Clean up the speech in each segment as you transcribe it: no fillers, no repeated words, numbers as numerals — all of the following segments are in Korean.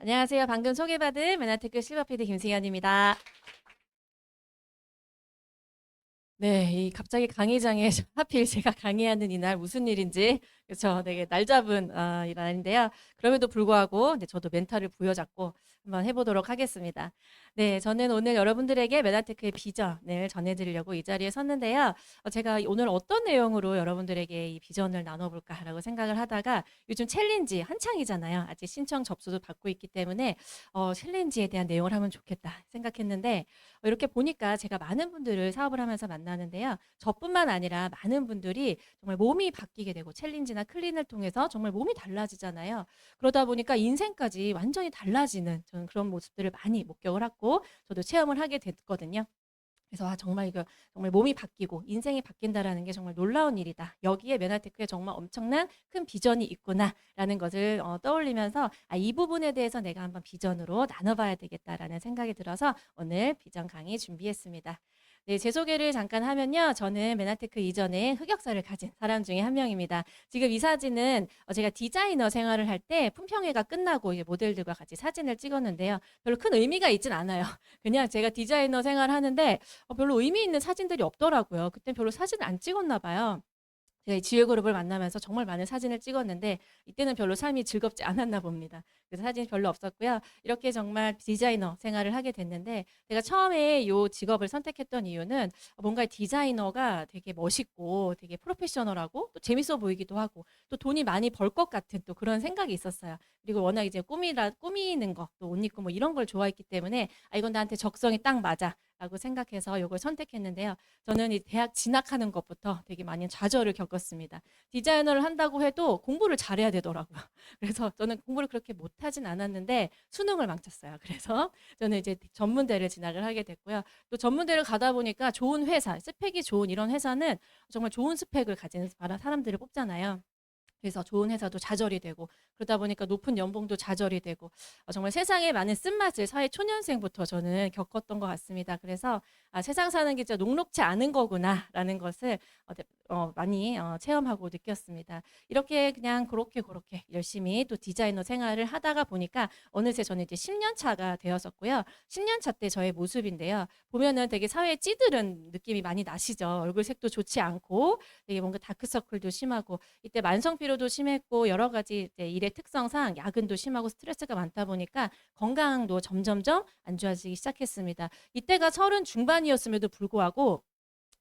안녕하세요. 방금 소개받은 메나테크 실버 PD 김승현입니다. 네, 이 갑자기 강의장에 하필 제가 강의하는 이날 무슨 일인지 그렇죠. 되게 날 잡은 이 날인데요. 그럼에도 불구하고 저도 멘탈을 부여잡고 한번 해보도록 하겠습니다. 네, 저는 오늘 여러분들에게 메나테크의 비전을 전해드리려고 이 자리에 섰는데요. 제가 오늘 어떤 내용으로 여러분들에게 이 비전을 나눠볼까라고 생각을 하다가 요즘 챌린지 한창이잖아요. 아직 신청 접수도 받고 있기 때문에 챌린지에 대한 내용을 하면 좋겠다 생각했는데 이렇게 보니까 제가 많은 분들을 사업을 하면서 만나는데요. 저뿐만 아니라 많은 분들이 정말 몸이 바뀌게 되고 챌린지나 클린을 통해서 정말 몸이 달라지잖아요. 그러다 보니까 인생까지 완전히 달라지는 저는 그런 모습들을 많이 목격을 하고 저도 체험을 하게 됐거든요. 그래서 정말 이거 정말 몸이 바뀌고 인생이 바뀐다라는 게 정말 놀라운 일이다. 여기에 메나테크에 정말 엄청난 큰 비전이 있구나라는 것을 떠올리면서 이 부분에 대해서 내가 한번 비전으로 나눠봐야 되겠다라는 생각이 들어서 오늘 비전 강의 준비했습니다. 네, 제 소개를 잠깐 하면요. 저는 메나테크 이전에 흑역사를 가진 사람 중에 한 명입니다. 지금 이 사진은 제가 디자이너 생활을 할 때 품평회가 끝나고 이제 모델들과 같이 사진을 찍었는데요. 별로 큰 의미가 있진 않아요. 그냥 제가 디자이너 생활하는데 별로 의미 있는 사진들이 없더라고요. 그땐 별로 사진을 안 찍었나 봐요. 제가 지혜 그룹을 만나면서 정말 많은 사진을 찍었는데 이때는 별로 삶이 즐겁지 않았나 봅니다. 그래서 사진이 별로 없었고요. 이렇게 정말 디자이너 생활을 하게 됐는데 제가 처음에 이 직업을 선택했던 이유는 뭔가 디자이너가 되게 멋있고 되게 프로페셔널하고 또 재밌어 보이기도 하고 또 돈이 많이 벌 것 같은 또 그런 생각이 있었어요. 그리고 워낙 이제 꾸미는 거, 또 옷 입고 뭐 이런 걸 좋아했기 때문에 이건 나한테 적성이 딱 맞아. 라고 생각해서 이걸 선택했는데요. 저는 이 대학 진학하는 것부터 되게 많이 좌절을 겪었습니다. 디자이너를 한다고 해도 공부를 잘해야 되더라고요. 그래서 저는 공부를 그렇게 못하진 않았는데 수능을 망쳤어요. 그래서 저는 이제 전문대를 진학을 하게 됐고요. 또 전문대를 가다 보니까 좋은 회사, 스펙이 좋은 이런 회사는 정말 좋은 스펙을 가진 사람들을 뽑잖아요. 그래서 좋은 회사도 좌절이 되고 그러다 보니까 높은 연봉도 좌절이 되고 정말 세상에 많은 쓴맛을 사회 초년생부터 저는 겪었던 것 같습니다. 그래서 세상 사는 게 진짜 녹록지 않은 거구나라는 것을 많이 체험하고 느꼈습니다. 이렇게 그냥 그렇게 열심히 또 디자이너 생활을 하다가 보니까 어느새 저는 이제 10년 차가 되었었고요. 10년 차 때 저의 모습인데요. 보면은 되게 사회에 찌들은 느낌이 많이 나시죠. 얼굴 색도 좋지 않고 되게 뭔가 다크서클도 심하고 이때 만성 피로도 심했고 여러 가지 이제 일의 특성상 야근도 심하고 스트레스가 많다 보니까 건강도 점점점 안 좋아지기 시작했습니다. 이때가 30 중반이었음에도 불구하고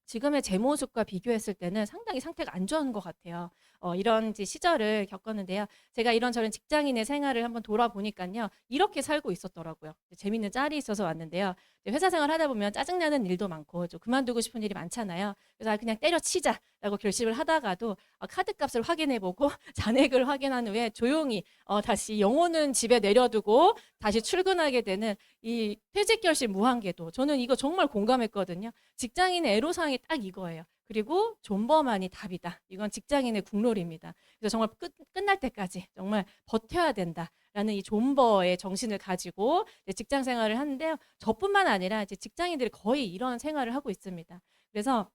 지금의 제 모습과 비교했을 때는 상당히 상태가 안 좋은 것 같아요. 이런 이제 시절을 겪었는데요. 제가 이런저런 직장인의 생활을 한번 돌아보니까요. 이렇게 살고 있었더라고요. 재밌는 짤이 있어서 왔는데요. 회사 생활 하다 보면 짜증나는 일도 많고 좀 그만두고 싶은 일이 많잖아요. 그래서 그냥 때려치자라고 결심을 하다가도 카드값을 확인해보고 잔액을 확인한 후에 조용히 다시 영혼은 집에 내려두고 다시 출근하게 되는 이 퇴직 결심 무한궤도. 저는 이거 정말 공감했거든요. 직장인의 애로사항이 딱 이거예요. 그리고 존버만이 답이다. 이건 직장인의 국룰입니다. 그래서 정말 끝날 때까지 정말 버텨야 된다라는 이 존버의 정신을 가지고 직장 생활을 하는데요. 저뿐만 아니라 이제 직장인들이 거의 이런 생활을 하고 있습니다. 그래서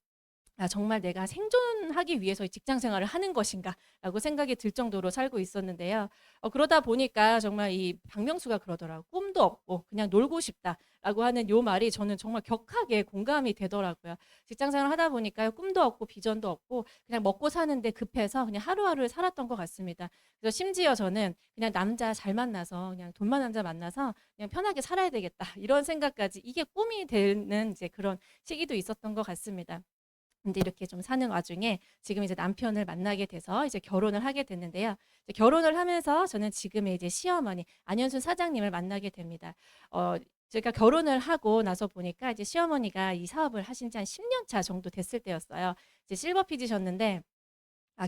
정말 내가 생존하기 위해서 직장 생활을 하는 것인가라고 생각이 들 정도로 살고 있었는데요. 그러다 보니까 정말 이 박명수가 그러더라고. 꿈도 없고 그냥 놀고 싶다라고 하는 요 말이 저는 정말 격하게 공감이 되더라고요. 직장 생활 하다 보니까 꿈도 없고 비전도 없고 그냥 먹고 사는데 급해서 그냥 하루하루를 살았던 것 같습니다. 그래서 심지어 저는 그냥 남자 잘 만나서 그냥 돈 많은 남자 만나서 그냥 편하게 살아야 되겠다 이런 생각까지 이게 꿈이 되는 이제 그런 시기도 있었던 것 같습니다. 근데 이렇게 좀 사는 와중에 지금 이제 남편을 만나게 돼서 이제 결혼을 하게 됐는데요. 이제 결혼을 하면서 저는 지금의 이제 시어머니 안현순 사장님을 만나게 됩니다. 제가 결혼을 하고 나서 보니까 이제 시어머니가 이 사업을 하신 지 한 10년 차 정도 됐을 때였어요. 이제 실버 피지셨는데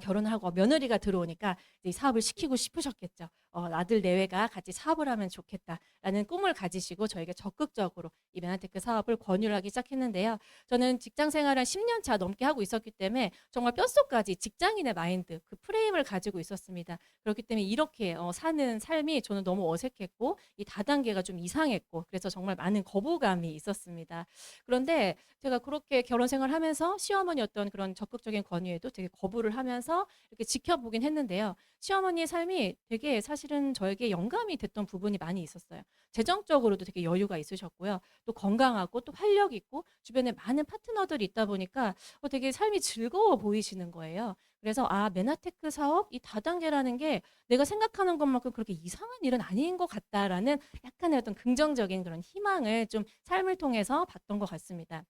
결혼을 하고 며느리가 들어오니까 이 사업을 시키고 싶으셨겠죠. 아들 내외가 같이 사업을 하면 좋겠다라는 꿈을 가지시고 저에게 적극적으로 이 메나테크 사업을 권유를 하기 시작했는데요. 저는 직장 생활을 10년 차 넘게 하고 있었기 때문에 정말 뼛속까지 직장인의 마인드, 그 프레임을 가지고 있었습니다. 그렇기 때문에 이렇게 사는 삶이 저는 너무 어색했고 이 다단계가 좀 이상했고 그래서 정말 많은 거부감이 있었습니다. 그런데 제가 그렇게 결혼 생활하면서 시어머니 어떤 그런 적극적인 권유에도 되게 거부를 하면서 이렇게 지켜보긴 했는데요. 시어머니의 삶이 되게 사실 사실은 저에게 영감이 됐던 부분이 많이 있었어요. 재정적으로도 되게 여유가 있으셨고요. 또 건강하고 또 활력 있고 주변에 많은 파트너들이 있다 보니까 되게 삶이 즐거워 보이시는 거예요. 그래서 메나테크 사업 이 다단계라는 게 내가 생각하는 것만큼 그렇게 이상한 일은 아닌 것 같다라는 약간의 어떤 긍정적인 그런 희망을 좀 삶을 통해서 봤던 것 같습니다.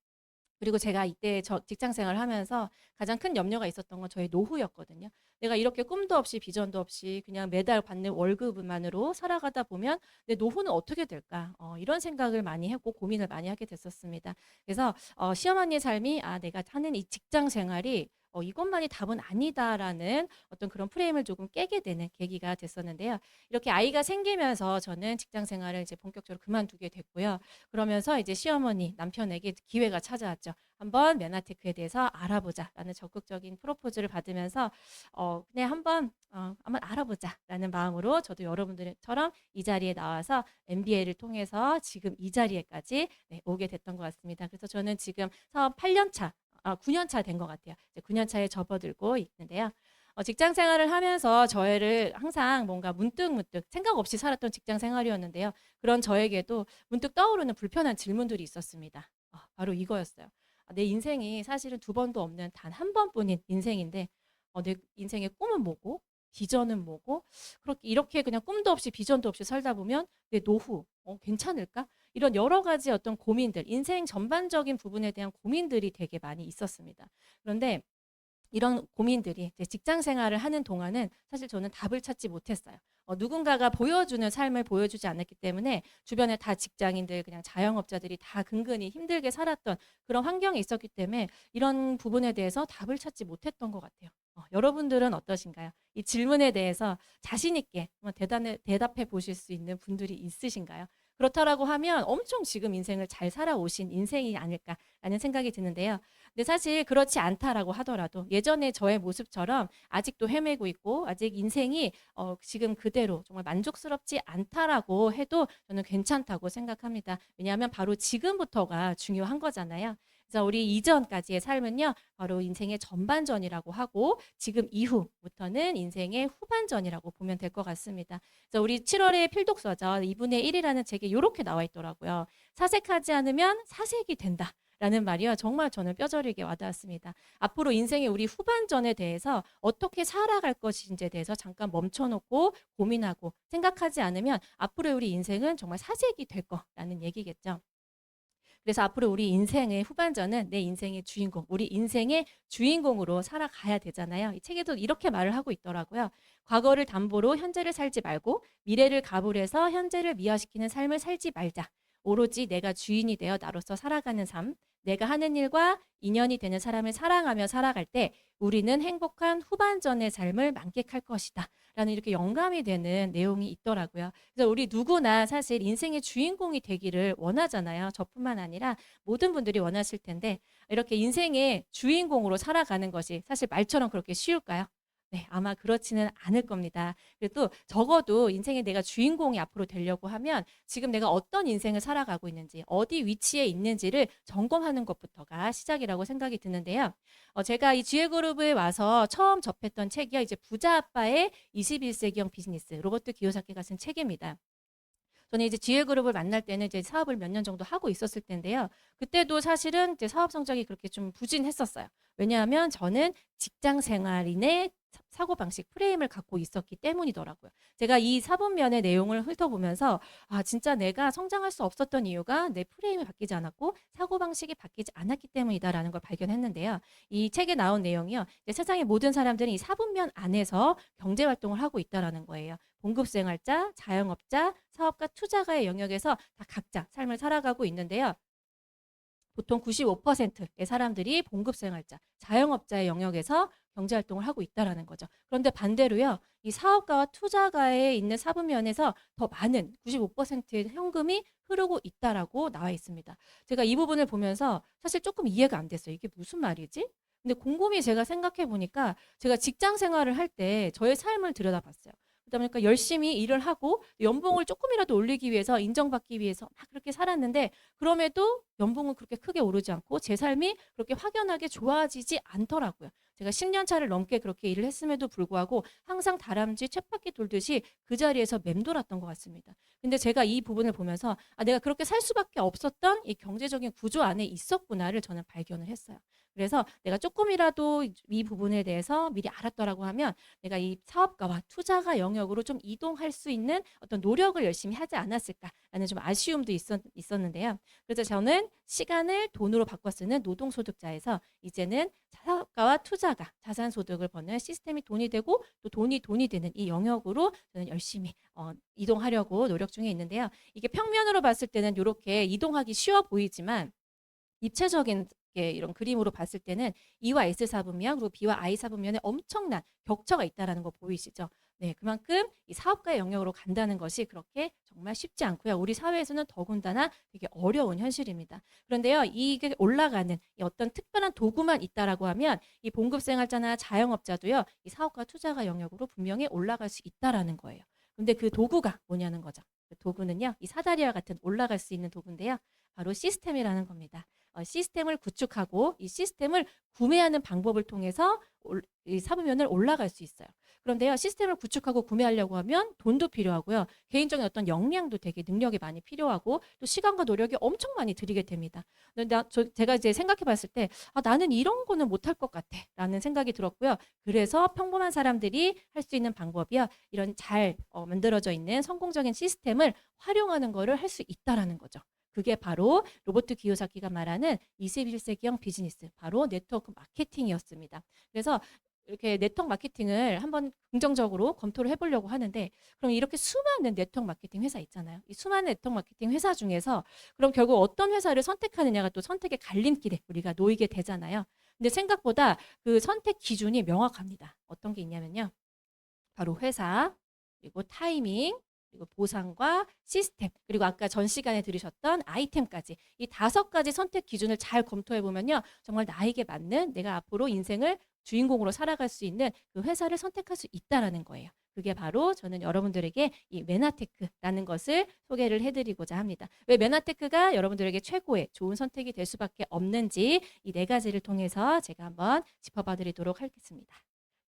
그리고 제가 이때 직장 생활을 하면서 가장 큰 염려가 있었던 건 저의 노후였거든요. 내가 이렇게 꿈도 없이 비전도 없이 그냥 매달 받는 월급만으로 살아가다 보면 내 노후는 어떻게 될까? 이런 생각을 많이 했고 고민을 많이 하게 됐었습니다. 그래서 시어머니의 삶이 내가 하는 이 직장 생활이 이것만이 답은 아니다라는 어떤 그런 프레임을 조금 깨게 되는 계기가 됐었는데요. 이렇게 아이가 생기면서 저는 직장 생활을 이제 본격적으로 그만두게 됐고요. 그러면서 이제 시어머니 남편에게 기회가 찾아왔죠. 한번 메나테크에 대해서 알아보자라는 적극적인 프로포즈를 받으면서 그냥 한번 알아보자라는 마음으로 저도 여러분들처럼 이 자리에 나와서 MBA를 통해서 지금 이 자리에까지 오게 됐던 것 같습니다. 그래서 저는 지금 사업 8년 차, 9년 차 된 것 같아요. 이제 9년 차에 접어들고 있는데요. 직장 생활을 하면서 저를 항상 뭔가 문득문득 생각 없이 살았던 직장 생활이었는데요. 그런 저에게도 문득 떠오르는 불편한 질문들이 있었습니다. 바로 이거였어요. 내 인생이 사실은 두 번도 없는 단 한 번뿐인 인생인데 내 인생의 꿈은 뭐고 비전은 뭐고 그렇게 이렇게 그냥 꿈도 없이 비전도 없이 살다 보면 내 노후 괜찮을까? 이런 여러 가지 어떤 고민들, 인생 전반적인 부분에 대한 고민들이 되게 많이 있었습니다. 그런데 이런 고민들이 제 직장 생활을 하는 동안은 사실 저는 답을 찾지 못했어요. 누군가가 보여주는 삶을 보여주지 않았기 때문에 주변에 다 직장인들, 그냥 자영업자들이 다 근근히 힘들게 살았던 그런 환경에 있었기 때문에 이런 부분에 대해서 답을 찾지 못했던 것 같아요. 여러분들은 어떠신가요? 이 질문에 대해서 자신 있게 대답해 보실 수 있는 분들이 있으신가요? 그렇다라고 하면 엄청 지금 인생을 잘 살아오신 인생이 아닐까라는 생각이 드는데요. 근데 사실 그렇지 않다라고 하더라도 예전에 저의 모습처럼 아직도 헤매고 있고 아직 인생이 지금 그대로 정말 만족스럽지 않다라고 해도 저는 괜찮다고 생각합니다. 왜냐하면 바로 지금부터가 중요한 거잖아요. 그래서 우리 이전까지의 삶은요, 바로 인생의 전반전이라고 하고 지금 이후부터는 인생의 후반전이라고 보면 될 것 같습니다. 그래서 우리 7월의 필독서죠. 2분의 1이라는 책에 이렇게 나와 있더라고요. 사색하지 않으면 사색이 된다. 라는 말이요. 정말 저는 뼈저리게 와닿았습니다. 앞으로 인생의 우리 후반전에 대해서 어떻게 살아갈 것인지에 대해서 잠깐 멈춰놓고 고민하고 생각하지 않으면 앞으로 우리 인생은 정말 사색이 될 거라는 얘기겠죠. 그래서 앞으로 우리 인생의 후반전은 내 인생의 주인공, 우리 인생의 주인공으로 살아가야 되잖아요. 이 책에도 이렇게 말을 하고 있더라고요. 과거를 담보로 현재를 살지 말고 미래를 갑으로 해서 현재를 미화시키는 삶을 살지 말자. 오로지 내가 주인이 되어 나로서 살아가는 삶, 내가 하는 일과 인연이 되는 사람을 사랑하며 살아갈 때 우리는 행복한 후반전의 삶을 만끽할 것이다. 라는 이렇게 영감이 되는 내용이 있더라고요. 그래서 우리 누구나 사실 인생의 주인공이 되기를 원하잖아요. 저뿐만 아니라 모든 분들이 원하실 텐데 이렇게 인생의 주인공으로 살아가는 것이 사실 말처럼 그렇게 쉬울까요? 네, 아마 그렇지는 않을 겁니다. 그래도 적어도 인생에 내가 주인공이 앞으로 되려고 하면 지금 내가 어떤 인생을 살아가고 있는지, 어디 위치에 있는지를 점검하는 것부터가 시작이라고 생각이 드는데요. 제가 이 지혜그룹에 와서 처음 접했던 책이요. 이제 부자 아빠의 21세기형 비즈니스, 로버트 기요사키가 쓴 책입니다. 저는 이제 지혜그룹을 만날 때는 이제 사업을 몇 년 정도 하고 있었을 텐데요. 그때도 사실은 이제 사업 성적이 그렇게 좀 부진했었어요. 왜냐하면 저는 직장 생활인의 사고방식 프레임을 갖고 있었기 때문이더라고요. 제가 이 사분면의 내용을 훑어보면서 진짜 내가 성장할 수 없었던 이유가 내 프레임이 바뀌지 않았고 사고방식이 바뀌지 않았기 때문이다라는 걸 발견했는데요. 이 책에 나온 내용이요. 세상의 모든 사람들은 이 사분면 안에서 경제활동을 하고 있다는 거예요. 봉급생활자, 자영업자, 사업가, 투자가의 영역에서 다 각자 삶을 살아가고 있는데요. 보통 95%의 사람들이 봉급생활자, 자영업자의 영역에서 경제활동을 하고 있다는 거죠. 그런데 반대로요. 이 사업가와 투자가에 있는 사분면에서 더 많은 95%의 현금이 흐르고 있다라고 나와 있습니다. 제가 이 부분을 보면서 사실 조금 이해가 안 됐어요. 이게 무슨 말이지? 근데 곰곰이 제가 생각해 보니까 제가 직장 생활을 할 때 저의 삶을 들여다봤어요. 그러다 보니까 열심히 일을 하고 연봉을 조금이라도 올리기 위해서 인정받기 위해서 막 그렇게 살았는데 그럼에도 연봉은 그렇게 크게 오르지 않고 제 삶이 그렇게 확연하게 좋아지지 않더라고요. 제가 10년 차를 넘게 그렇게 일을 했음에도 불구하고 항상 다람쥐 쳇바퀴 돌듯이 그 자리에서 맴돌았던 것 같습니다. 근데 제가 이 부분을 보면서 내가 그렇게 살 수밖에 없었던 이 경제적인 구조 안에 있었구나를 저는 발견을 했어요. 그래서 내가 조금이라도 이 부분에 대해서 미리 알았더라고 하면 내가 이 사업가와 투자가 영역으로 좀 이동할 수 있는 어떤 노력을 열심히 하지 않았을까라는 좀 아쉬움도 있었는데요. 그래서 저는 시간을 돈으로 바꿔 쓰는 노동소득자에서 이제는 사업가와 투자가 자산소득을 버는 시스템이 돈이 되고 또 돈이 되는 이 영역으로 저는 열심히 이동하려고 노력 중에 있는데요. 이게 평면으로 봤을 때는 이렇게 이동하기 쉬워 보이지만 입체적인 이런 그림으로 봤을 때는 E와 S 사분면 그리고 B와 I 사분면에 엄청난 격차가 있다는 거 보이시죠? 네, 그만큼 이 사업가의 영역으로 간다는 것이 그렇게 정말 쉽지 않고요. 우리 사회에서는 더군다나 되게 어려운 현실입니다. 그런데요, 이게 올라가는 이 어떤 특별한 도구만 있다라고 하면 이 봉급생활자나 자영업자도요, 이 사업가 투자가 영역으로 분명히 올라갈 수 있다라는 거예요. 근데 그 도구가 뭐냐는 거죠. 그 도구는요, 이 사다리와 같은 올라갈 수 있는 도구인데요, 바로 시스템이라는 겁니다. 시스템을 구축하고 이 시스템을 구매하는 방법을 통해서 이 사부면을 올라갈 수 있어요. 그런데요, 시스템을 구축하고 구매하려고 하면 돈도 필요하고요. 개인적인 어떤 역량도 되게 능력이 많이 필요하고 또 시간과 노력이 엄청 많이 들이게 됩니다. 근데 제가 이제 생각해 봤을 때 나는 이런 거는 못할 것 같아 라는 생각이 들었고요. 그래서 평범한 사람들이 할 수 있는 방법이요. 이런 잘 만들어져 있는 성공적인 시스템을 활용하는 거를 할 수 있다라는 거죠. 그게 바로 로버트 기요사키가 말하는 21세기형 비즈니스, 바로 네트워크 마케팅이었습니다. 그래서 이렇게 네트워크 마케팅을 한번 긍정적으로 검토를 해보려고 하는데, 그럼 이렇게 수많은 네트워크 마케팅 회사 있잖아요. 이 수많은 네트워크 마케팅 회사 중에서 그럼 결국 어떤 회사를 선택하느냐가 또 선택의 갈림길에 우리가 놓이게 되잖아요. 근데 생각보다 그 선택 기준이 명확합니다. 어떤 게 있냐면요. 바로 회사, 그리고 타이밍, 그리고 보상과 시스템, 그리고 아까 전 시간에 들으셨던 아이템까지 이 5가지 선택 기준을 잘 검토해 보면요, 정말 나에게 맞는, 내가 앞으로 인생을 주인공으로 살아갈 수 있는 그 회사를 선택할 수 있다라는 거예요. 그게 바로 저는 여러분들에게 이 메나테크라는 것을 소개를 해드리고자 합니다. 왜 메나테크가 여러분들에게 최고의 좋은 선택이 될 수밖에 없는지 이 4가지를 통해서 제가 한번 짚어봐 드리도록 하겠습니다.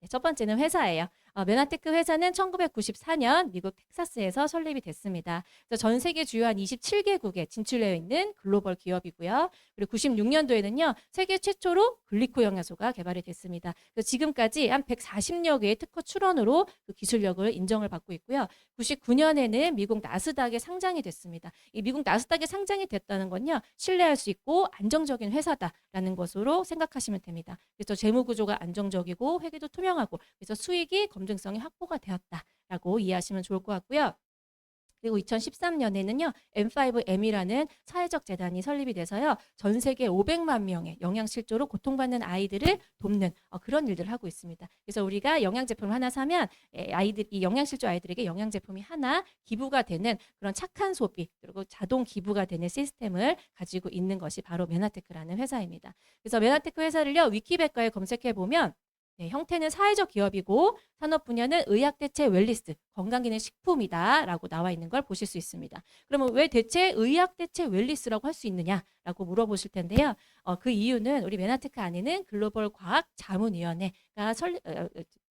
네, 첫 번째는 회사예요. 메나테크 회사는 1994년 미국 텍사스에서 설립이 됐습니다. 그래서 전 세계 주요한 27개국에 진출되어 있는 글로벌 기업이고요. 그리고 96년도에는요, 세계 최초로 글리코 영양소가 개발이 됐습니다. 그래서 지금까지 한 140여 개의 특허 출원으로 그 기술력을 인정을 받고 있고요. 99년에는 미국 나스닥에 상장이 됐습니다. 이 미국 나스닥에 상장이 됐다는 건요, 신뢰할 수 있고 안정적인 회사다라는 것으로 생각하시면 됩니다. 그래서 재무 구조가 안정적이고 회계도 투명하고, 그래서 수익이 검증성이 확보가 되었다라고 이해하시면 좋을 것 같고요. 그리고 2013년에는요, M5M이라는 사회적 재단이 설립이 돼서요, 전 세계 500만 명의 영양실조로 고통받는 아이들을 돕는 그런 일들을 하고 있습니다. 그래서 우리가 영양제품을 하나 사면 이 영양실조 아이들에게 영양제품이 하나 기부가 되는 그런 착한 소비, 그리고 자동 기부가 되는 시스템을 가지고 있는 것이 바로 메나테크라는 회사입니다. 그래서 메나테크 회사를요, 위키백과에 검색해 보면 네, 형태는 사회적 기업이고 산업 분야는 의학대체 웰리스, 건강기능식품이다라고 나와 있는 걸 보실 수 있습니다. 그러면 왜 대체 의학대체 웰리스라고 할 수 있느냐라고 물어보실 텐데요. 그 이유는 우리 메나테크 안에는 글로벌 과학자문위원회가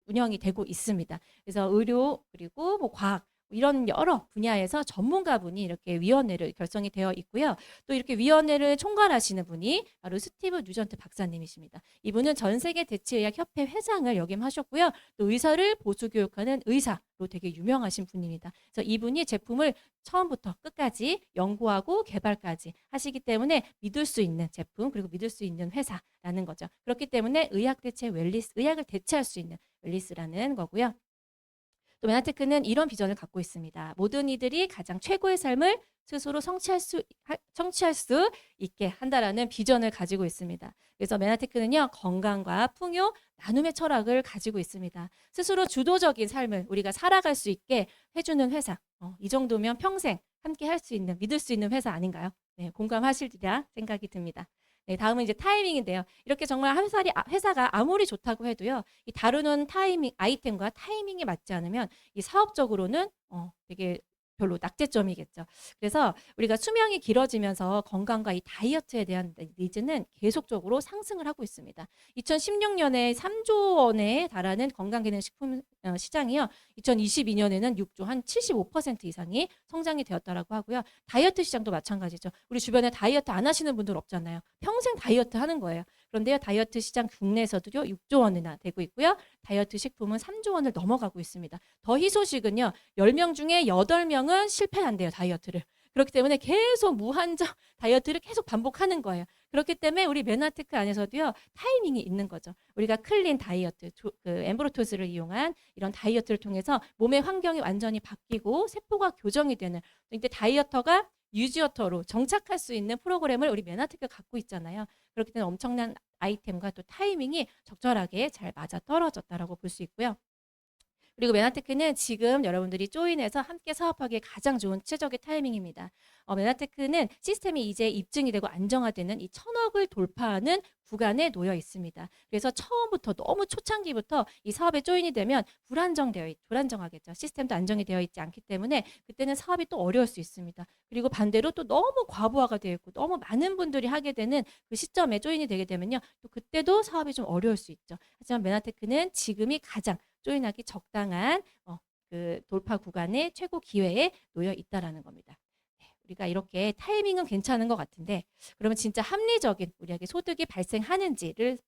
운영이 되고 있습니다. 그래서 의료 그리고 뭐 과학 이런 여러 분야에서 전문가분이 이렇게 위원회를 결성이 되어 있고요. 또 이렇게 위원회를 총괄하시는 분이 바로 스티브 뉴전트 박사님이십니다. 이분은 전 세계 대체의학협회 회장을 역임하셨고요. 또 의사를 보수교육하는 의사로 되게 유명하신 분입니다. 그래서 이분이 제품을 처음부터 끝까지 연구하고 개발까지 하시기 때문에 믿을 수 있는 제품, 그리고 믿을 수 있는 회사라는 거죠. 그렇기 때문에 의학 대체 웰리스, 의학을 대체할 수 있는 웰리스라는 거고요. 또 메나테크는 이런 비전을 갖고 있습니다. 모든 이들이 가장 최고의 삶을 스스로 성취할 수 있게 한다라는 비전을 가지고 있습니다. 그래서 메나테크는요, 건강과 풍요, 나눔의 철학을 가지고 있습니다. 스스로 주도적인 삶을 우리가 살아갈 수 있게 해주는 회사. 이 정도면 평생 함께 할 수 있는, 믿을 수 있는 회사 아닌가요? 네, 공감하시리라 생각이 듭니다. 네, 다음은 이제 타이밍인데요. 이렇게 정말 회사가 아무리 좋다고 해도요, 이 다루는 아이템과 타이밍이 맞지 않으면 이 사업적으로는 되게 별로 낙제점이겠죠. 그래서 우리가 수명이 길어지면서 건강과 이 다이어트에 대한 니즈는 계속적으로 상승을 하고 있습니다. 2016년에 3조 원에 달하는 건강기능식품 시장이요. 2022년에는 6조 한 75% 이상이 성장이 되었다라고 하고요. 다이어트 시장도 마찬가지죠. 우리 주변에 다이어트 안 하시는 분들 없잖아요. 평생 다이어트 하는 거예요. 그런데요, 다이어트 시장 국내에서도요 6조 원이나 되고 있고요. 다이어트 식품은 3조 원을 넘어가고 있습니다. 더 희소식은요, 10명 중에 8명은 실패한대요, 다이어트를. 그렇기 때문에 계속 무한정 다이어트를 계속 반복하는 거예요. 그렇기 때문에 우리 메나테크 안에서도요, 타이밍이 있는 거죠. 우리가 클린 다이어트, 엠브로토스를 이용한 이런 다이어트를 통해서 몸의 환경이 완전히 바뀌고 세포가 교정이 되는, 이때 다이어터가 유지어터로 정착할 수 있는 프로그램을 우리 메나테크가 갖고 있잖아요. 그렇기 때문에 엄청난 아이템과 또 타이밍이 적절하게 잘 맞아 떨어졌다라고 볼 수 있고요. 그리고 메나테크는 지금 여러분들이 조인해서 함께 사업하기에 가장 좋은 최적의 타이밍입니다. 메나테크는 시스템이 이제 입증이 되고 안정화되는 이 1,000억을 돌파하는 구간에 놓여 있습니다. 그래서 처음부터 너무 초창기부터 이 사업에 조인이 되면 불안정하겠죠. 시스템도 안정이 되어 있지 않기 때문에 그때는 사업이 또 어려울 수 있습니다. 그리고 반대로 또 너무 과부하가 되어 있고 너무 많은 분들이 하게 되는 그 시점에 조인이 되게 되면요. 또 그때도 사업이 좀 어려울 수 있죠. 하지만 메나테크는 지금이 가장 조인하기 적당한 그 돌파 구간의 최고 기회에 놓여 있다라는 겁니다. 네, 우리가 이렇게 타이밍은 괜찮은 것 같은데 그러면 진짜 합리적인 우리에게 소득이 발생하는지를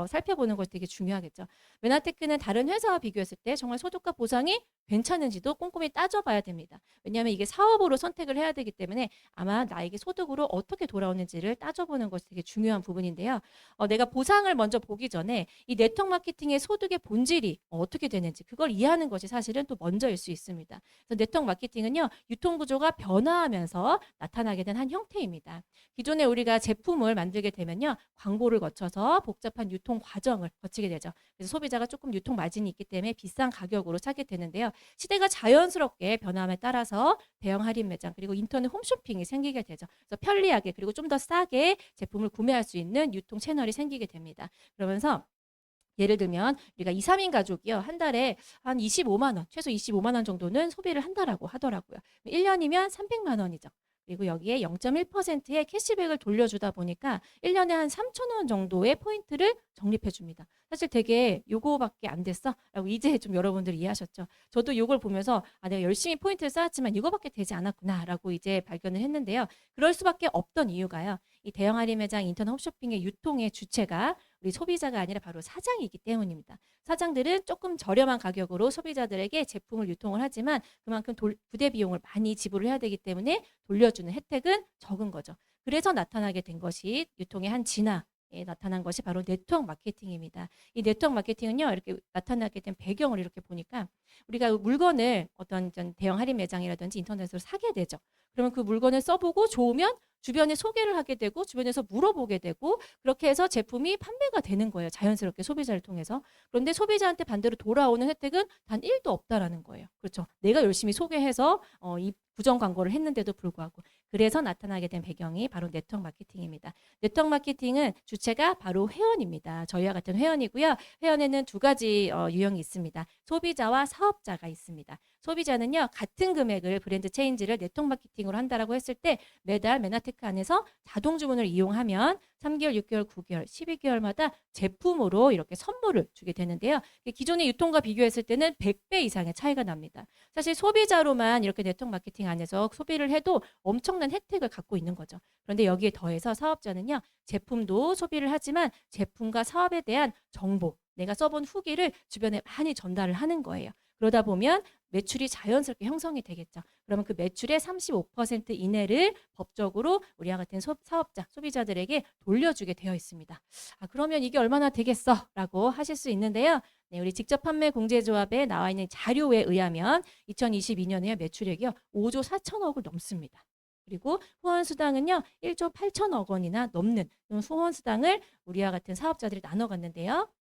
살펴보는 것이 되게 중요하겠죠. 메나테크는 다른 회사와 비교했을 때 정말 소득과 보상이 괜찮은지도 꼼꼼히 따져봐야 됩니다. 왜냐하면 이게 사업으로 선택을 해야 되기 때문에 아마 나에게 소득으로 어떻게 돌아오는지를 따져보는 것이 되게 중요한 부분인데요. 내가 보상을 먼저 보기 전에 이 네트워크 마케팅의 소득의 본질이 어떻게 되는지 그걸 이해하는 것이 사실은 또 먼저일 수 있습니다. 그래서 네트워크 마케팅은요, 유통 구조가 변화하면서 나타나게 된 한 형태입니다. 기존에 우리가 제품을 만들게 되면요, 광고를 거쳐서 복잡한 유통 과정을 거치게 되죠. 그래서 소비자가 조금 유통 마진이 있기 때문에 비싼 가격으로 사게 되는데요. 시대가 자연스럽게 변함에 따라서 대형 할인 매장 그리고 인터넷 홈쇼핑이 생기게 되죠. 그래서 편리하게 그리고 좀 더 싸게 제품을 구매할 수 있는 유통 채널이 생기게 됩니다. 그러면서 예를 들면 우리가 2, 3인 가족이요. 한 달에 한 25만 원, 최소 25만 원 정도는 소비를 한다라고 하더라고요. 1년이면 300만 원이죠. 그리고 여기에 0.1%의 캐시백을 돌려주다 보니까 1년에 한 3천 원 정도의 포인트를 적립해 줍니다. 사실 되게 요거밖에 안 됐어? 라고 이제 좀 여러분들이 이해하셨죠? 저도 요걸 보면서 내가 열심히 포인트를 쌓았지만 이거밖에 되지 않았구나 라고 이제 발견을 했는데요. 그럴 수밖에 없던 이유가요. 이 대형 할인 매장 인터넷 홈쇼핑의 유통의 주체가 우리 소비자가 아니라 바로 사장이기 때문입니다. 사장들은 조금 저렴한 가격으로 소비자들에게 제품을 유통을 하지만 그만큼 부대 비용을 많이 지불을 해야 되기 때문에 돌려주는 혜택은 적은 거죠. 그래서 나타나게 된 것이 유통의 한 진화에 나타난 것이 바로 네트워크 마케팅입니다. 이 네트워크 마케팅은요, 이렇게 나타나게 된 배경을 이렇게 보니까 우리가 물건을 어떤 대형 할인 매장이라든지 인터넷으로 사게 되죠. 그러면 그 물건을 써보고 좋으면 주변에 소개를 하게 되고 주변에서 물어보게 되고 그렇게 해서 제품이 판매가 되는 거예요. 자연스럽게 소비자를 통해서. 그런데 소비자한테 반대로 돌아오는 혜택은 단 1도 없다라는 거예요. 그렇죠. 내가 열심히 소개해서 이 부정 광고를 했는데도 불구하고. 그래서 나타나게 된 배경이 바로 네트워크 마케팅입니다. 네트워크 마케팅은 주체가 바로 회원입니다. 저희와 같은 회원이고요. 회원에는 두 가지 유형이 있습니다. 소비자와 사업자가 있습니다. 소비자는요, 같은 금액을 브랜드 체인지를 네트워크 마케팅으로 한다라고 했을 때 매달 메나테크 안에서 자동 주문을 이용하면 3개월, 6개월, 9개월, 12개월마다 제품으로 이렇게 선물을 주게 되는데요. 기존의 유통과 비교했을 때는 100배 이상의 차이가 납니다. 사실 소비자로만 이렇게 네트워크 마케팅 안에서 소비를 해도 엄청난 혜택을 갖고 있는 거죠. 그런데 여기에 더해서 사업자는요, 제품도 소비를 하지만 제품과 사업에 대한 정보, 내가 써본 후기를 주변에 많이 전달을 하는 거예요. 그러다 보면 매출이 자연스럽게 형성이 되겠죠. 그러면 그 매출의 35% 이내를 법적으로 우리와 같은 사업자, 소비자들에게 돌려주게 되어 있습니다. 그러면 이게 얼마나 되겠어? 라고 하실 수 있는데요. 네, 우리 직접 판매 공제조합에 나와 있는 자료에 의하면 2022년에 매출액이요, 5조 4천억을 넘습니다. 그리고 후원수당은요, 1조 8천억 원이나 넘는 후원수당을 우리와 같은 사업자들이 나눠갔는데요.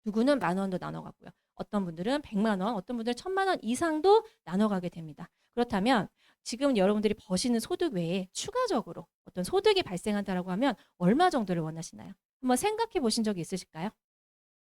누구는 10,000원도 나눠가고요. 어떤 분들은 100만 원, 어떤 분들은 1,000만 원 이상도 나눠가게 됩니다. 그렇다면 지금 여러분들이 버시는 소득 외에 추가적으로 어떤 소득이 발생한다라고 하면 얼마 정도를 원하시나요? 한번 생각해 보신 적이 있으실까요?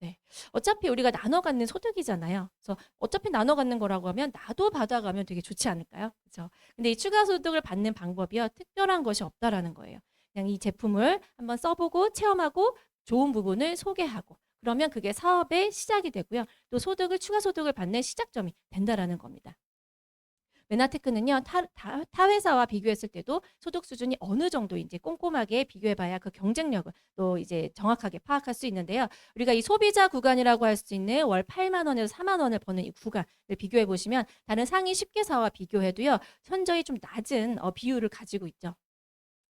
네. 어차피 우리가 나눠 갖는 소득이잖아요. 그래서 어차피 나눠 갖는 거라고 하면 나도 받아가면 되게 좋지 않을까요? 그죠? 근데 이 추가 소득을 받는 방법이요. 특별한 것이 없다라는 거예요. 그냥 이 제품을 한번 써보고 체험하고 좋은 부분을 소개하고 그러면 그게 사업의 시작이 되고요. 또 소득을 추가 소득을 받는 시작점이 된다라는 겁니다. 메나테크는요, 타 회사와 비교했을 때도 소득 수준이 어느 정도 이제 꼼꼼하게 비교해봐야 그 경쟁력을 또 이제 정확하게 파악할 수 있는데요. 우리가 이 소비자 구간이라고 할 수 있는 월 8만 원에서 4만 원을 버는 이 구간을 비교해 보시면 다른 상위 10개사와 비교해도요, 현저히 좀 낮은 비율을 가지고 있죠.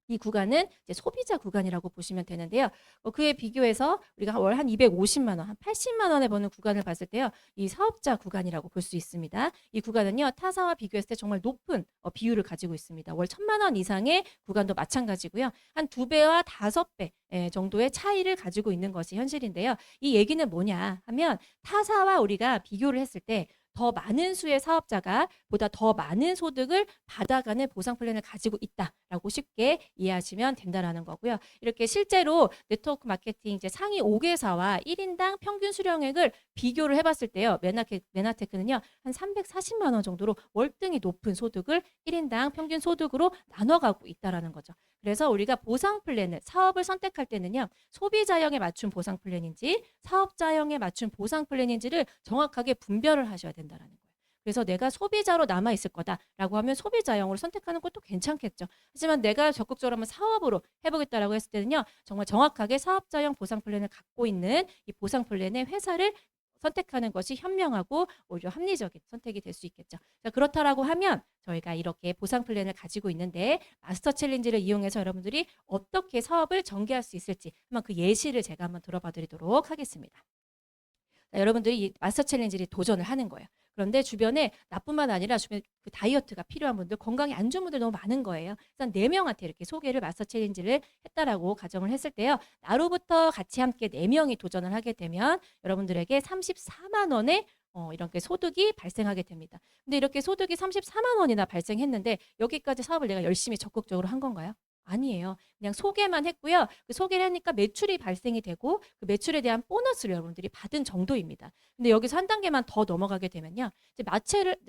이 구간은 이제 소비자 구간이라고 보시면 되는데요. 그에 비교해서 우리가 월 한 250만 원, 한 80만 원에 버는 구간을 봤을 때요. 이 사업자 구간이라고 볼 수 있습니다. 이 구간은요. 타사와 비교했을 때 정말 높은 비율을 가지고 있습니다. 월 1,000만 원 이상의 구간도 마찬가지고요. 한 2배와 5배 정도의 차이를 가지고 있는 것이 현실인데요. 이 얘기는 뭐냐 하면 타사와 우리가 비교를 했을 때 더 많은 수의 사업자가 보다 더 많은 소득을 받아가는 보상 플랜을 가지고 있다라고 쉽게 이해하시면 된다라는 거고요. 이렇게 실제로 네트워크 마케팅 이제 상위 5개사와 1인당 평균 수령액을 비교를 해봤을 때요. 메나테크는요. 한 340만 원 정도로 월등히 높은 소득을 1인당 평균 소득으로 나눠가고 있다라는 거죠. 그래서 우리가 보상 플랜을 사업을 선택할 때는요. 소비자형에 맞춘 보상 플랜인지 사업자형에 맞춘 보상 플랜인지를 정확하게 분별을 하셔야 된다라는 거예요. 그래서 내가 소비자로 남아있을 거다라고 하면 소비자형으로 선택하는 것도 괜찮겠죠. 하지만 내가 적극적으로 한번 사업으로 해보겠다라고 했을 때는요. 정말 정확하게 사업자형 보상 플랜을 갖고 있는 이 보상 플랜의 회사를 선택하는 것이 현명하고 오히려 합리적인 선택이 될 수 있겠죠. 자, 그렇다라고 하면 저희가 이렇게 보상 플랜을 가지고 있는데 마스터 챌린지를 이용해서 여러분들이 어떻게 사업을 전개할 수 있을지 한번 그 예시를 제가 한번 들어봐 드리도록 하겠습니다. 자, 여러분들이 이 마스터 챌린지를 도전을 하는 거예요. 그런데 주변에 나뿐만 아니라 주변에 그 다이어트가 필요한 분들, 건강이 안 좋은 분들 너무 많은 거예요. 그래서 4명한테 이렇게 소개를 마스터 챌린지를 했다라고 가정을 했을 때요. 나로부터 같이 함께 4명이 도전을 하게 되면 여러분들에게 34만 원의 이렇게 소득이 발생하게 됩니다. 근데 이렇게 소득이 34만 원이나 발생했는데 여기까지 사업을 내가 열심히 적극적으로 한 건가요? 아니에요. 그냥 소개만 했고요. 그 소개를 하니까 매출이 발생이 되고 그 매출에 대한 보너스를 여러분들이 받은 정도입니다. 근데 여기서 한 단계만 더 넘어가게 되면요. 이제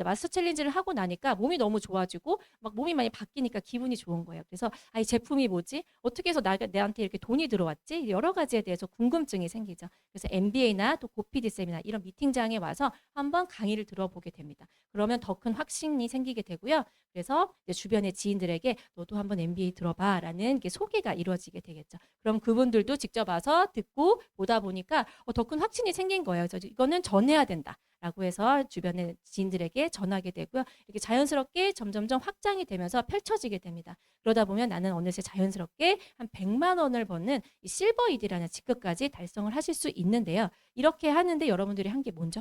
마스터 챌린지를 하고 나니까 몸이 너무 좋아지고 막 몸이 많이 바뀌니까 기분이 좋은 거예요. 그래서 이 제품이 뭐지? 어떻게 해서 내한테 이렇게 돈이 들어왔지? 여러 가지에 대해서 궁금증이 생기죠. 그래서 MBA나 또 고PD 세미나 이런 미팅장에 와서 한번 강의를 들어보게 됩니다. 그러면 더 큰 확신이 생기게 되고요. 그래서 주변의 지인들에게 너도 한번 MBA 들어봐라는 게 소개가 이루어지게 되겠죠. 그럼 그분들도 직접 와서 듣고 보다 보니까 더 큰 확신이 생긴 거예요. 그래서 이거는 전해야 된다라고 해서 주변의 지인들에게 전하게 되고요. 이렇게 자연스럽게 점점점 확장이 되면서 펼쳐지게 됩니다. 그러다 보면 나는 어느새 자연스럽게 한 100만 원을 버는 이 실버 이디라는 직급까지 달성을 하실 수 있는데요. 이렇게 하는데 여러분들이 한 게 뭔죠?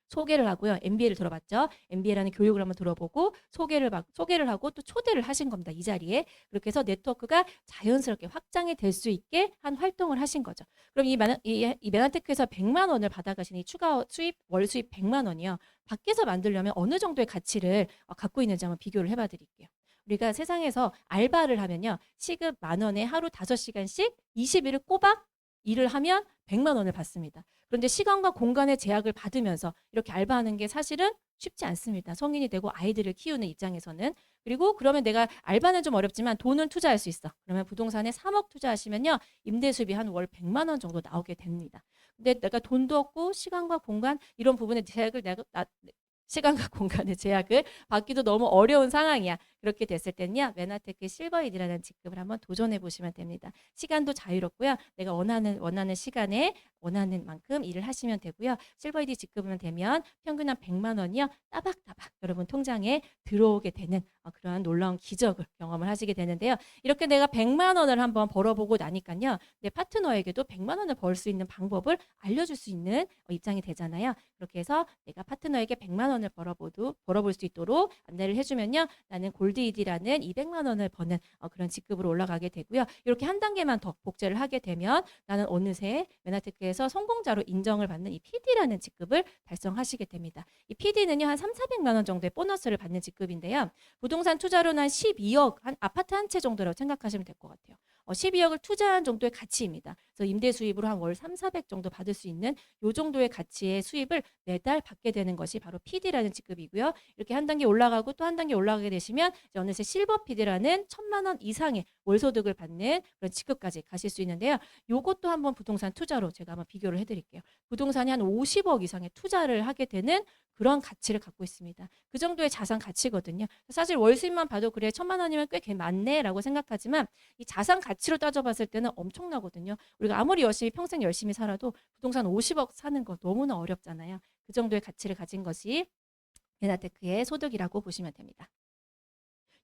소개를 하고요. MBA를 들어봤죠. MBA라는 교육을 한번 들어보고 소개를 하고 또 초대를 하신 겁니다. 이 자리에. 그렇게 해서 네트워크가 자연스럽게 확장이 될 수 있게 한 활동을 하신 거죠. 그럼 이 메나테크에서 100만 원을 받아가신 이 추가 수입, 월 수입 100만 원이요. 밖에서 만들려면 어느 정도의 가치를 갖고 있는지 한번 비교를 해봐 드릴게요. 우리가 세상에서 알바를 하면요. 시급 10,000원에 하루 5시간씩 20일을 꼬박 일을 하면 100만 원을 받습니다. 그런데 시간과 공간의 제약을 받으면서 이렇게 알바하는 게 사실은 쉽지 않습니다. 성인이 되고 아이들을 키우는 입장에서는. 그리고 그러면 내가 알바는 좀 어렵지만 돈은 투자할 수 있어. 그러면 부동산에 3억 투자하시면요. 임대 수입이 한 월 100만 원 정도 나오게 됩니다. 근데 내가 돈도 없고 시간과 공간 이런 부분의 제약을 시간과 공간의 제약을 받기도 너무 어려운 상황이야. 그렇게 됐을 때는요. 메나테크 실버잇이라는 직급을 한번 도전해 보시면 됩니다. 시간도 자유롭고요. 내가 원하는 시간에 원하는 만큼 일을 하시면 되고요. 실버잇이 직급은 되면 평균 한 100만 원이요. 따박따박 여러분 통장에 들어오게 되는 그러한 놀라운 기적을 경험을 하시게 되는데요. 이렇게 내가 100만 원을 한번 벌어보고 나니까요. 내 파트너에게도 100만 원을 벌 수 있는 방법을 알려줄 수 있는 입장이 되잖아요. 그렇게 해서 내가 파트너에게 100만 원을 벌어볼 수 있도록 안내를 해주면요. 나는 골드이디라는 200만 원을 버는 그런 직급으로 올라가게 되고요. 이렇게 한 단계만 더 복제를 하게 되면 나는 어느새 메나테크에서 성공자로 인정을 받는 이 PD라는 직급을 달성하시게 됩니다. 이 PD는요. 한 3,400만 원 정도의 보너스를 받는 직급인데요. 부동산 투자로는 한 12억, 한 아파트 한 채 정도라고 생각하시면 될 것 같아요. 12억을 투자한 정도의 가치입니다. 그래서 임대 수입으로 한 월 3, 400 정도 받을 수 있는 요 정도의 가치의 수입을 매달 받게 되는 것이 바로 PD라는 직급이고요. 이렇게 한 단계 올라가고 또 한 단계 올라가게 되시면 이제 어느새 실버 PD라는 1,000만 원 이상의 월 소득을 받는 그런 직급까지 가실 수 있는데요. 요것도 한번 부동산 투자로 제가 한번 비교를 해드릴게요. 부동산이 한 50억 이상의 투자를 하게 되는 그런 가치를 갖고 있습니다. 그 정도의 자산 가치거든요. 사실 월 수입만 봐도 그래 1,000만 원이면 꽤 많네라고 생각하지만 이 자산 가치로 따져봤을 때는 엄청나거든요. 우리가 아무리 열심히 평생 열심히 살아도 부동산 50억 사는 거 너무나 어렵잖아요. 그 정도의 가치를 가진 것이 베나테크의 소득이라고 보시면 됩니다.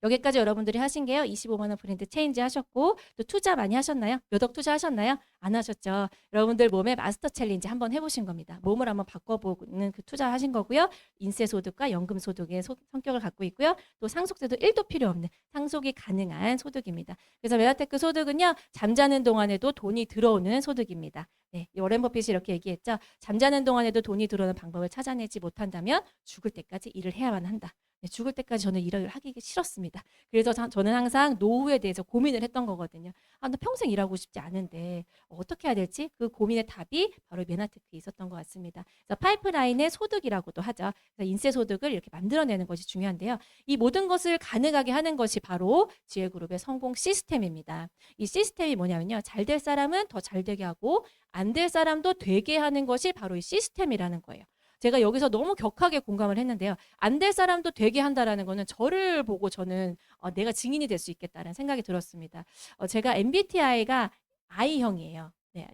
여기까지 여러분들이 하신 게요. 25만 원 브랜드 체인지 하셨고 또 투자 많이 하셨나요? 몇 억 투자하셨나요? 안 하셨죠. 여러분들 몸에 마스터 챌린지 한번 해보신 겁니다. 몸을 한번 바꿔보는 그 투자하신 거고요. 인세 소득과 연금 소득의 성격을 갖고 있고요. 또 상속세도 1도 필요 없는 상속이 가능한 소득입니다. 그래서 베나테크 소득은요. 잠자는 동안에도 돈이 들어오는 소득입니다. 네, 워렌 버핏이 이렇게 얘기했죠. 잠자는 동안에도 돈이 들어오는 방법을 찾아내지 못한다면 죽을 때까지 일을 해야만 한다. 네, 죽을 때까지 저는 일을 하기 싫었습니다. 그래서 저는 항상 노후에 대해서 고민을 했던 거거든요. 아, 나 평생 일하고 싶지 않은데 어떻게 해야 될지 그 고민의 답이 바로 베나테크에 있었던 것 같습니다. 그래서 파이프라인의 소득이라고도 하죠. 그래서 인세 소득을 이렇게 만들어내는 것이 중요한데요. 이 모든 것을 가능하게 하는 것이 바로 지혜그룹의 성공 시스템입니다. 이 시스템이 뭐냐면요. 잘 될 사람은 더 잘 되게 하고 안 될 사람도 되게 하는 것이 바로 이 시스템이라는 거예요. 제가 여기서 너무 격하게 공감을 했는데요. 안 될 사람도 되게 한다라는 거는 저를 보고 저는 내가 증인이 될 수 있겠다는 생각이 들었습니다. 제가 MBTI가 I형이에요. 네,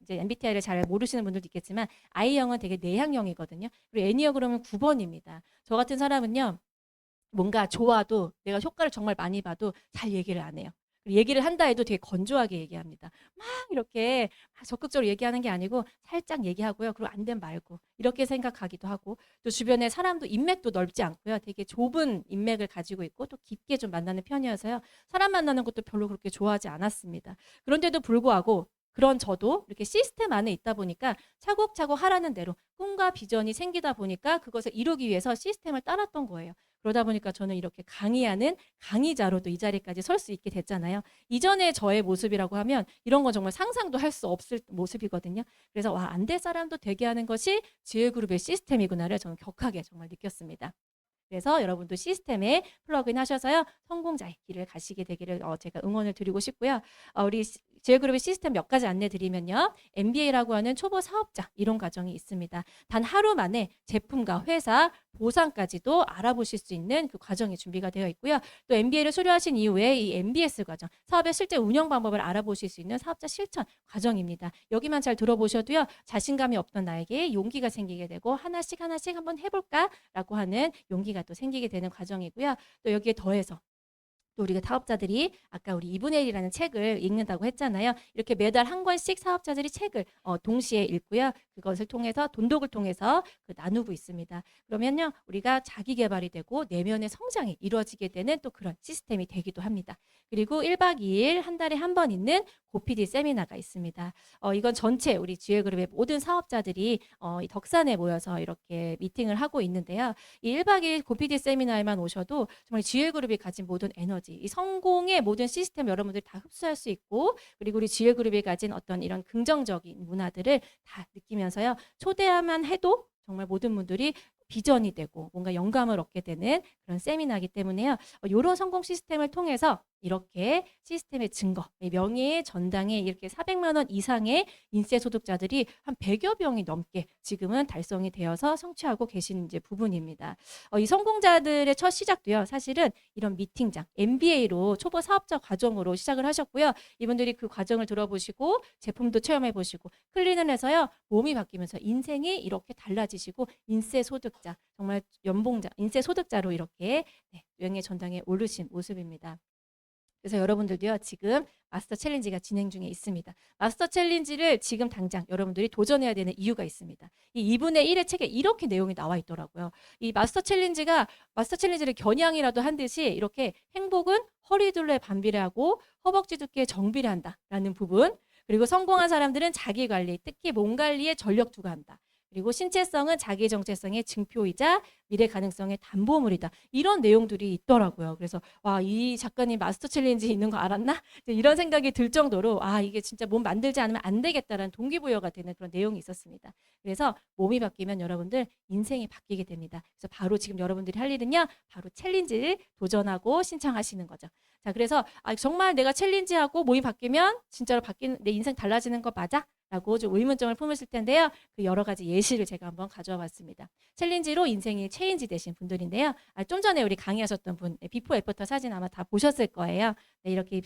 이제 MBTI를 잘 모르시는 분들도 있겠지만 I형은 되게 내향형이거든요. 그리고 애니어그램은 9번입니다. 저 같은 사람은요. 뭔가 좋아도 내가 효과를 정말 많이 봐도 잘 얘기를 안 해요. 얘기를 한다 해도 되게 건조하게 얘기합니다. 막 이렇게 적극적으로 얘기하는 게 아니고 살짝 얘기하고요. 그리고 안 되면 말고 이렇게 생각하기도 하고 또 주변에 사람도 인맥도 넓지 않고요. 되게 좁은 인맥을 가지고 있고 또 깊게 좀 만나는 편이어서요. 사람 만나는 것도 별로 그렇게 좋아하지 않았습니다. 그런데도 불구하고 그런 저도 이렇게 시스템 안에 있다 보니까 차곡차곡 하라는 대로 꿈과 비전이 생기다 보니까 그것을 이루기 위해서 시스템을 따랐던 거예요. 그러다 보니까 저는 이렇게 강의하는 강의자로도 이 자리까지 설 수 있게 됐잖아요. 이전에 저의 모습이라고 하면 이런 건 정말 상상도 할 수 없을 모습이거든요. 그래서 와, 안 될 사람도 되게 하는 것이 지혜그룹의 시스템이구나를 저는 격하게 정말 느꼈습니다. 그래서 여러분도 시스템에 플러그인 하셔서요. 성공자의 길을 가시게 되기를 제가 응원을 드리고 싶고요. 우리 지혜그룹의 시스템 몇 가지 안내 드리면요. MBA라고 하는 초보 사업자 이론 과정이 있습니다. 단 하루 만에 제품과 회사, 보상까지도 알아보실 수 있는 그 과정이 준비가 되어 있고요. 또 MBA를 수료하신 이후에 이 MBS 과정, 사업의 실제 운영 방법을 알아보실 수 있는 사업자 실천 과정입니다. 여기만 잘 들어보셔도요. 자신감이 없던 나에게 용기가 생기게 되고 하나씩 한번 해볼까라고 하는 용기가 또 생기게 되는 과정이고요. 또 여기에 더해서 또 우리가 사업자들이 아까 우리 2분의 1이라는 책을 읽는다고 했잖아요. 이렇게 매달 한 권씩 사업자들이 책을 동시에 읽고요. 그것을 통해서 돈독을 통해서 나누고 있습니다. 그러면요. 우리가 자기 개발이 되고 내면의 성장이 이루어지게 되는 또 그런 시스템이 되기도 합니다. 그리고 1박 2일 한 달에 한 번 있는 고PD 세미나가 있습니다. 이건 전체 우리 지혜그룹의 모든 사업자들이 이 덕산에 모여서 이렇게 미팅을 하고 있는데요. 이 1박 2일 고PD 세미나에만 오셔도 정말 지혜그룹이 가진 모든 에너지, 이 성공의 모든 시스템 여러분들이 다 흡수할 수 있고 그리고 우리 지혜그룹이 가진 어떤 이런 긍정적인 문화들을 다 느끼면서요. 초대하만 해도 정말 모든 분들이 비전이 되고 뭔가 영감을 얻게 되는 그런 세미나이기 때문에요. 이런 성공 시스템을 통해서 이렇게 시스템의 증거, 명예의 전당에 이렇게 400만 원 이상의 인세 소득자들이 한 100여 명이 넘게 지금은 달성이 되어서 성취하고 계신 이제 부분입니다. 이 성공자들의 첫 시작도요. 사실은 이런 미팅장, MBA로 초보 사업자 과정으로 시작을 하셨고요. 이분들이 그 과정을 들어보시고 제품도 체험해 보시고 클린을 해서요. 몸이 바뀌면서 인생이 이렇게 달라지시고 인세 소득자, 정말 연봉자, 인세 소득자로 이렇게 명예 전당에 오르신 모습입니다. 그래서 여러분들도요. 지금 마스터 챌린지가 진행 중에 있습니다. 마스터 챌린지를 지금 당장 여러분들이 도전해야 되는 이유가 있습니다. 이 2분의 1의 책에 이렇게 내용이 나와 있더라고요. 이 마스터 챌린지를 겨냥이라도 한 듯이 이렇게 행복은 허리둘레 반비례하고 허벅지 두께에 정비례 한다라는 부분, 그리고 성공한 사람들은 자기 관리, 특히 몸 관리에 전력 투구한다. 그리고 신체성은 자기 정체성의 증표이자 미래 가능성의 담보물이다. 이런 내용들이 있더라고요. 그래서 와, 이 작가님 마스터 챌린지 있는 거 알았나? 이런 생각이 들 정도로 아, 이게 진짜 몸 만들지 않으면 안 되겠다라는 동기부여가 되는 그런 내용이 있었습니다. 그래서 몸이 바뀌면 여러분들 인생이 바뀌게 됩니다. 그래서 바로 지금 여러분들이 할 일은요, 바로 챌린지를 도전하고 신청하시는 거죠. 자, 그래서 아, 정말 내가 챌린지하고 몸이 바뀌면 진짜로 바뀌는 내 인생 달라지는 거 맞아? 라고 좀 의문점을 품으실 텐데요. 그 여러 가지 예시를 제가 한번 가져와 봤습니다. 챌린지로 인생이 체인지 되신 분들인데요. 아, 좀 전에 우리 강의하셨던 분, 비포 애프터 사진 아마 다 보셨을 거예요. 네, 이렇게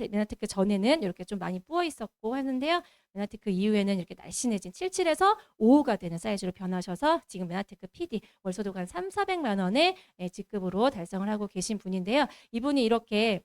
메나테크 전에는 이렇게 좀 많이 부어 있었고 하는데요. 메나테크 이후에는 이렇게 날씬해진 77에서 55가 되는 사이즈로 변하셔서 지금 메나테크 PD 월소득 한 3, 400만 원의 직급으로 달성을 하고 계신 분인데요. 이분이 이렇게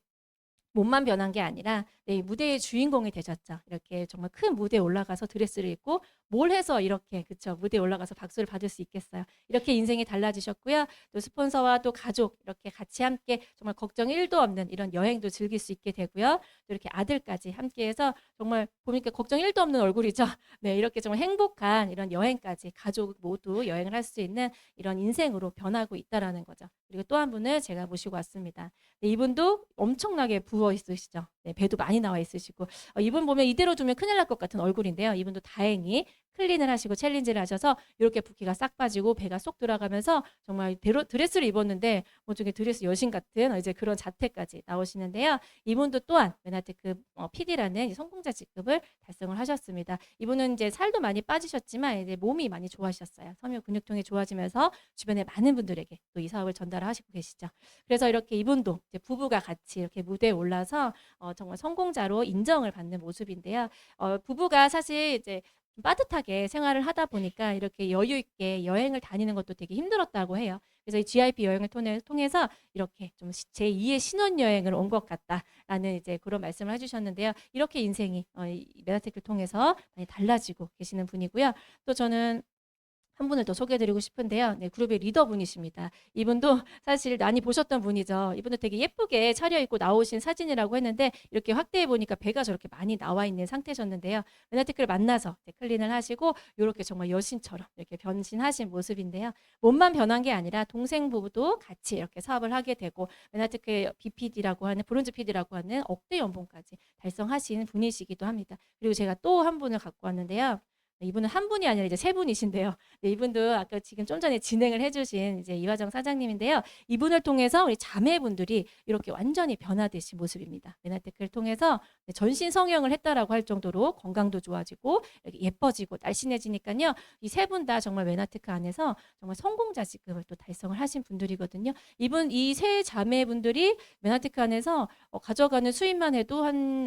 몸만 변한 게 아니라 네, 무대의 주인공이 되셨죠. 이렇게 정말 큰 무대에 올라가서 드레스를 입고 뭘 해서 이렇게 그쵸 무대에 올라가서 박수를 받을 수 있겠어요. 이렇게 인생이 달라지셨고요. 또 스폰서와 또 가족 이렇게 같이 함께 정말 걱정 1도 없는 이런 여행도 즐길 수 있게 되고요. 또 이렇게 아들까지 함께해서 정말 보니까 걱정 1도 없는 얼굴이죠. 네, 이렇게 정말 행복한 이런 여행까지 가족 모두 여행을 할 수 있는 이런 인생으로 변하고 있다라는 거죠. 그리고 또 한 분을 제가 모시고 왔습니다. 네, 이분도 엄청나게 부어 있으시죠. 네, 배도 많이 나와 있으시고 이분 보면 이대로 두면 큰일 날 것 같은 얼굴인데요. 이분도 다행히 클린을 하시고 챌린지를 하셔서 이렇게 붓기가 싹 빠지고 배가 쏙 들어가면서 정말 드레스를 입었는데 뭐 중에 드레스 여신 같은 이제 그런 자태까지 나오시는데요. 이분도 또한 메나테크 PD라는 성공자 직급을 달성을 하셨습니다. 이분은 이제 살도 많이 빠지셨지만 이제 몸이 많이 좋아지셨어요. 섬유 근육통이 좋아지면서 주변에 많은 분들에게 또 이 사업을 전달하시고 계시죠. 그래서 이렇게 이분도 이제 부부가 같이 이렇게 무대에 올라서 정말 성공자로 인정을 받는 모습인데요. 부부가 사실 이제 좀 빠듯하게 생활을 하다 보니까 이렇게 여유 있게 여행을 다니는 것도 되게 힘들었다고 해요. 그래서 이 GIP 여행을 통해서 이렇게 좀 제2의 신혼여행을 온 것 같다라는 이제 그런 말씀을 해주셨는데요. 이렇게 인생이 이 메나테크를 통해서 많이 달라지고 계시는 분이고요. 또 저는 한 분을 더 소개해드리고 싶은데요. 네, 그룹의 리더분이십니다. 이분도 사실 많이 보셨던 분이죠. 이분도 되게 예쁘게 차려입고 나오신 사진이라고 했는데 이렇게 확대해 보니까 배가 저렇게 많이 나와 있는 상태셨는데요. 메나테크를 만나서 클린을 하시고 이렇게 정말 여신처럼 이렇게 변신하신 모습인데요. 몸만 변한 게 아니라 동생 부부도 같이 이렇게 사업을 하게 되고 메나테크의 BPD라고 하는 브론즈 PD라고 하는 억대 연봉까지 달성하신 분이시기도 합니다. 그리고 제가 또 한 분을 갖고 왔는데요. 네, 이분은 한 분이 아니라 이제 세 분이신데요. 네, 이분도 아까 지금 좀 전에 진행을 해주신 이제 이화정 사장님인데요. 이분을 통해서 우리 자매분들이 이렇게 완전히 변화되신 모습입니다. 메나테크를 통해서 전신 성형을 했다라고 할 정도로 건강도 좋아지고 이렇게 예뻐지고 날씬해지니까요. 이 세 분 다 정말 메나테크 안에서 정말 성공자 직급을 또 달성을 하신 분들이거든요. 이 세 자매분들이 메나테크 안에서 가져가는 수입만 해도 한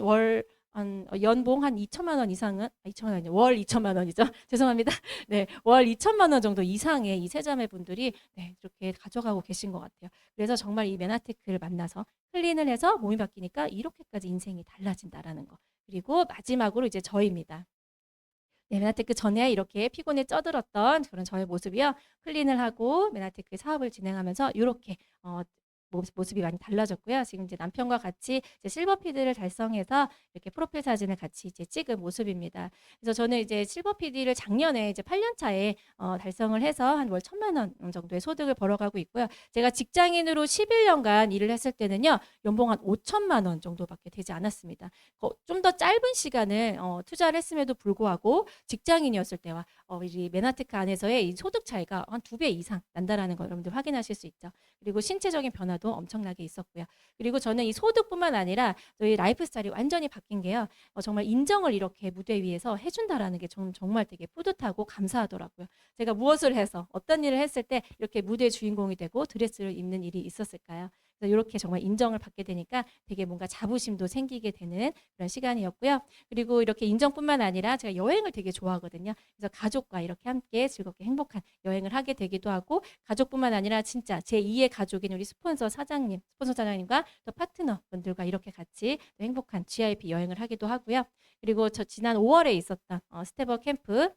연봉 한 2천만 원 이상은 2천만 원이 월 2천만 원이죠. 죄송합니다. 네, 월 2천만 원 정도 이상의 이 세자매 분들이 네, 이렇게 가져가고 계신 것 같아요. 그래서 정말 이 메나테크를 만나서 클린을 해서 몸이 바뀌니까 이렇게까지 인생이 달라진다라는 거. 그리고 마지막으로 이제 저입니다. 네, 메나테크 전에 이렇게 피곤에 쪄들었던 그런 저의 모습이요. 클린을 하고 메나테크 사업을 진행하면서 이렇게 모습이 많이 달라졌고요. 지금 이제 남편과 같이 이제 실버 PD를 달성해서 이렇게 프로필 사진을 같이 이제 찍은 모습입니다. 그래서 저는 이제 실버 PD를 작년에 이제 8년 차에 달성을 해서 한 월 1,000만 원 정도의 소득을 벌어가고 있고요. 제가 직장인으로 11년간 일을 했을 때는요, 연봉 한 5천만 원 정도밖에 되지 않았습니다. 좀 더 짧은 시간을 투자를 했음에도 불구하고 직장인이었을 때와 이 메나테크 안에서의 이 소득 차이가 한 2배 이상 난다라는 걸 여러분들 확인하실 수 있죠. 그리고 신체적인 변화도 엄청나게 있었고요. 그리고 저는 이 소득뿐만 아니라 저희 라이프 스타일이 완전히 바뀐 게요. 정말 인정을 이렇게 무대 위에서 해준다라는 게 저는 정말 되게 뿌듯하고 감사하더라고요. 제가 무엇을 해서 어떤 일을 했을 때 이렇게 무대 주인공이 되고 드레스를 입는 일이 있었을까요? 그래서 이렇게 정말 인정을 받게 되니까 되게 뭔가 자부심도 생기게 되는 그런 시간이었고요. 그리고 이렇게 인정뿐만 아니라 제가 여행을 되게 좋아하거든요. 그래서 가족과 이렇게 함께 즐겁게 행복한 여행을 하게 되기도 하고 가족뿐만 아니라 진짜 제2의 가족인 우리 스폰서 사장님과 또 파트너 분들과 이렇게 같이 행복한 GIP 여행을 하기도 하고요. 그리고 저 지난 5월에 있었던 스텝업 캠프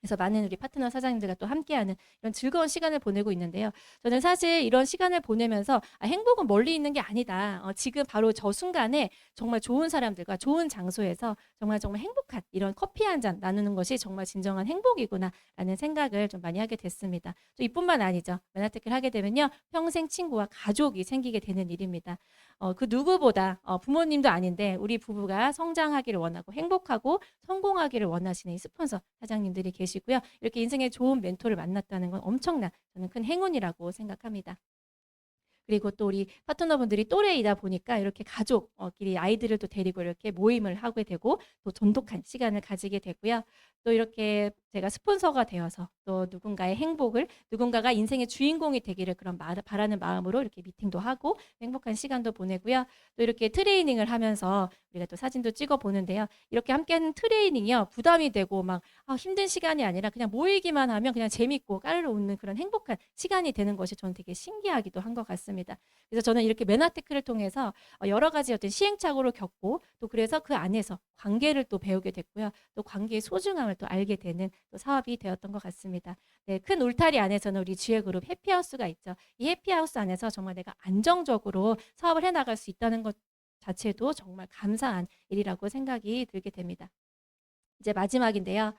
그래서 많은 우리 파트너 사장님들과 또 함께하는 이런 즐거운 시간을 보내고 있는데요. 저는 사실 이런 시간을 보내면서 행복은 멀리 있는 게 아니다. 지금 바로 저 순간에 정말 좋은 사람들과 좋은 장소에서 정말 행복한 이런 커피 한 잔 나누는 것이 정말 진정한 행복이구나라는 생각을 좀 많이 하게 됐습니다. 또 이뿐만 아니죠. 메나테크를 하게 되면요. 평생 친구와 가족이 생기게 되는 일입니다. 그 누구보다 부모님도 아닌데 우리 부부가 성장하기를 원하고 행복하고 성공하기를 원하시는 이 스폰서 사장님들이 계시고요. 이렇게 인생에 좋은 멘토를 만났다는 건 엄청난 저는 큰 행운이라고 생각합니다. 그리고 또 우리 파트너분들이 또래이다 보니까 이렇게 가족끼리 아이들을 또 데리고 이렇게 모임을 하게 되고 또 돈독한 시간을 가지게 되고요. 또 이렇게 제가 스폰서가 되어서 또 누군가의 행복을 누군가가 인생의 주인공이 되기를 그런 바라는 마음으로 이렇게 미팅도 하고 행복한 시간도 보내고요. 또 이렇게 트레이닝을 하면서 우리가 또 사진도 찍어 보는데요. 이렇게 함께하는 트레이닝이요. 부담이 되고 막 힘든 시간이 아니라 그냥 모이기만 하면 그냥 재밌고 까르르 웃는 그런 행복한 시간이 되는 것이 저는 되게 신기하기도 한 것 같습니다. 그래서 저는 이렇게 메나테크를 통해서 여러 가지 어떤 시행착오를 겪고 또 그래서 그 안에서 관계를 또 배우게 됐고요. 또 관계의 소중함을 또 알게 되는 또 사업이 되었던 것 같습니다. 네, 큰 울타리 안에서는 우리 지혜그룹 해피하우스가 있죠. 이 해피하우스 안에서 정말 내가 안정적으로 사업을 해나갈 수 있다는 것 자체도 정말 감사한 일이라고 생각이 들게 됩니다. 이제 마지막인데요.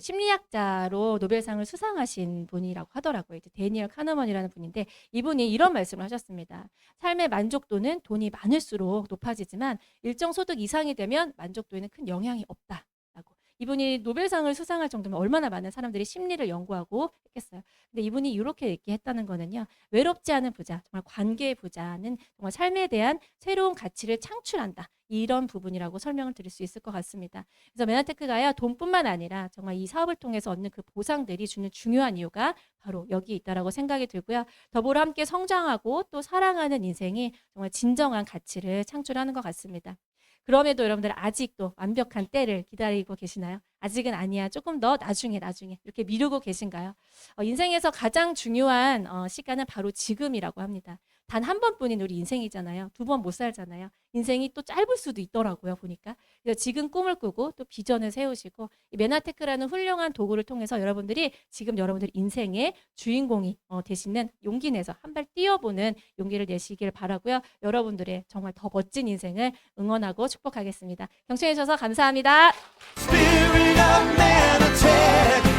심리학자로 노벨상을 수상하신 분이라고 하더라고요. 이제 데니얼 카너먼이라는 분인데 이분이 이런 말씀을 하셨습니다. 삶의 만족도는 돈이 많을수록 높아지지만 일정 소득 이상이 되면 만족도에는 큰 영향이 없다라고. 이분이 노벨상을 수상할 정도면 얼마나 많은 사람들이 심리를 연구하고 했겠어요. 근데 이분이 이렇게 얘기했다는 거는요. 외롭지 않은 부자, 정말 관계의 부자는 정말 삶에 대한 새로운 가치를 창출한다. 이런 부분이라고 설명을 드릴 수 있을 것 같습니다. 그래서 메나테크가요. 돈뿐만 아니라 정말 이 사업을 통해서 얻는 그 보상들이 주는 중요한 이유가 바로 여기 있다라고 생각이 들고요. 더불어 함께 성장하고 또 사랑하는 인생이 정말 진정한 가치를 창출하는 것 같습니다. 그럼에도 여러분들 아직도 완벽한 때를 기다리고 계시나요? 아직은 아니야. 조금 더 나중에 이렇게 미루고 계신가요? 인생에서 가장 중요한 시간은 바로 지금이라고 합니다. 단 한 번뿐인 우리 인생이잖아요. 두 번 못 살잖아요. 인생이 또 짧을 수도 있더라고요. 보니까. 그래서 지금 꿈을 꾸고 또 비전을 세우시고 이 메나테크라는 훌륭한 도구를 통해서 여러분들이 지금 여러분들 인생의 주인공이 되시는 용기 내서 한 발 뛰어보는 용기를 내시길 바라고요. 여러분들의 정말 더 멋진 인생을 응원하고 축복하겠습니다. 경청해 주셔서 감사합니다. Spirit of Manatech.